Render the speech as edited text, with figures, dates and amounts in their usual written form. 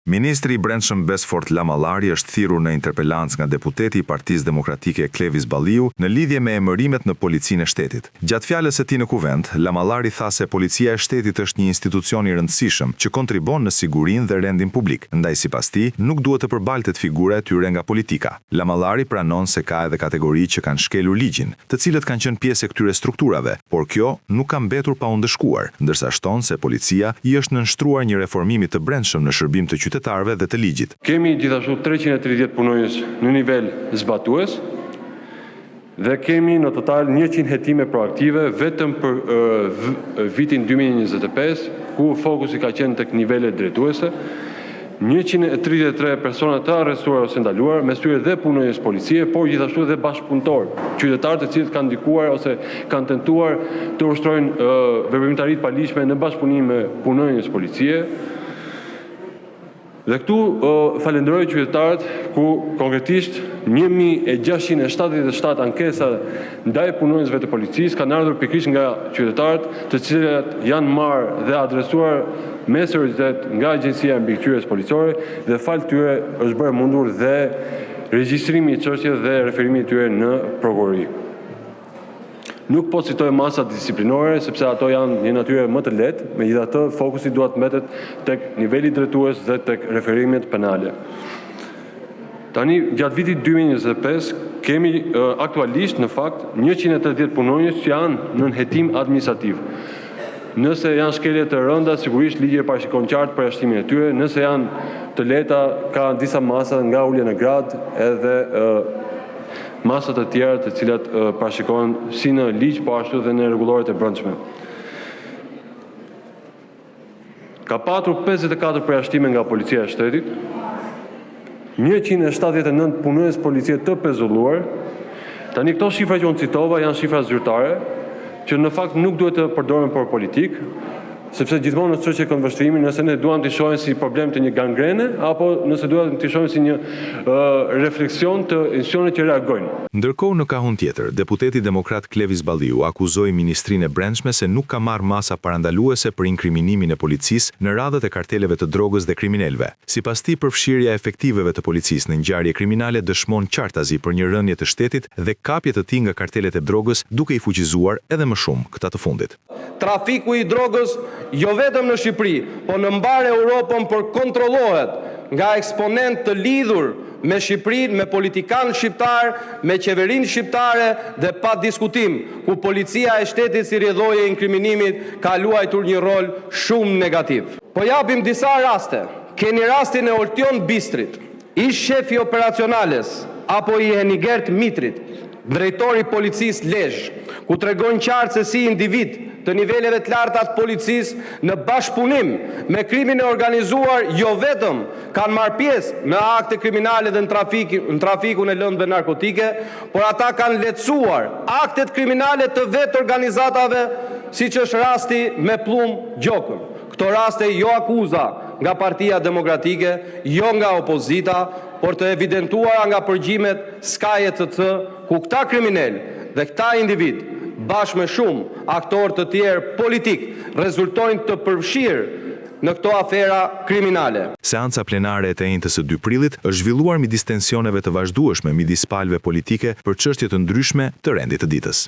Ministri i Brendshëm Besfort Lamallari është thirrur në interpelancë nga deputeti i Partisë Demokratike Clevis Balliu në lidhje me emërimet në Policinë e Shtetit. Gjatë fjalës së tij në kuvent, Lamallari tha se Policia e Shtetit është një institucion i rëndësishëm që kontribon në sigurinë dhe rendin publik. Ndaj sipas tij, nuk duhet të përbaltet figura e tyre nga politika. Lamallari pranon se ka edhe kategori që kanë shkelur ligjin, të cilët kanë qenë pjesë e këtyre strukturave, por kjo nuk ka mbetur pa u ndëshkuar, ndërsa shton se policia i është nënshtruar një reformimi të brendshëm në shërbim të qytetarëve dhe të ligjit. Kemi gjithashtu 330 punonjës në nivel zbatues dhe kemi në total 100 hetime proaktive vetëm për vitin 2025, ku fokusi ka qenë tek nivelet drejtuese. 133 persona të arrestuar ose ndaluar, mes tyre dhe punonjës policie, por gjithashtu dhe bashkëpunëtor, qytetarë të cilët kanë ndikuar ose kanë tentuar të ushtrojnë veprimtaritë paligjshme në bashkëpunim me punonjës policie. Dhe këtu falenderoj qytetarët ku konkretisht 1677 ankesa ndaj punonjësve të policisë kanë ardhur pikërisht nga qytetarët, të cilët janë marrë dhe adresuar me seriozitet nga Agjencia e Mbikëqyrjes Policore dhe fal tyre është bërë mundur dhe regjistrimi i çështjeve dhe referimi i tyre në prokurori. Nuk po citoj masat disiplinore, sepse ato janë një natyrë më të lehtë, megjithatë fokusi duhet mbetet tek niveli drejtues dhe tek referimet penale. Tani, gjatë vitit 2025, kemi aktualisht në fakt 180 punonjës që janë në hetim administrativ. Nëse janë shkelje të rënda, sigurisht ligji e parashikon qartë përjashtimin e tyre, nëse janë të lehta, ka disa masa nga ulja në grad edhe masat e tjera të cilat parashikohen si në ligj, po ashtu dhe në rregulloret e brendshme. Ka patur 54 përjashtime nga Policia e Shtetit, 179 punonjës policie të pezulluar. Tani këto shifra që unë citova janë shifra zyrtare, që në fakt nuk duhet të përdoren për politik, sepse gjithmonë në çështje këndvështrimi, nëse ne duam të shohim si problem të një gangrene, apo nëse duam të shohim si një refleksion të institucioneve që reagojnë. Ndërkohë në kahun tjetër, deputeti demokrat Clevis Balliu akuzoi Ministrinë e Brendshme se nuk ka marrë masa parandaluese për inkriminimin e policisë në radhët e karteleve të drogës dhe kriminalëve. Sipas tij, përfshirja e efektiveve të policisë në ngjarje kriminale dëshmon qartazi për një rënje të shtetit dhe kapje të tij nga kartelet e drogës, duke i fuqizuar edhe më shumë këta të fundit. Trafiku i drogës jo vetëm në Shqipëri, po në mbar Europën kontrollohet nga eksponent të lidhur me Shqipërinë, me politikanë shqiptar, me qeverinë shqiptare dhe pa diskutim, ku Policia e Shtetit si rrjedhoje e inkriminimit ka luajtur një rol shumë negativ. Po japim disa raste. Keni rastin e Oltion Bistrit, ish shefi operacionales, apo i Henigert Mitrit, drejtori policisë Lezhë, ku tregon qartë se si individ të niveleve të larta të policisë në bashkëpunim me krimin e organizuar jo vetëm kanë marrë pjesë në akte kriminale dhe në trafikun e lëndëve narkotike, por ata kanë lehtësuar aktet kriminale të vetë organizatave, siç është rasti me Plum Gjokën. Këto raste jo akuza nga Partia Demokratike, jo nga opozita, por të evidentuara nga përgjimet SKJCC, ku këta kriminal dhe këta individ bashkë me shumë aktorë të tjerë politik, rezultojnë të përfshirë në këto afera kriminale. Seanca plenare e të njëjtës së 2 prillit është zhvilluar midis tensioneve të vazhdueshme midis palëve politike për çështje të ndryshme të rendit të ditës.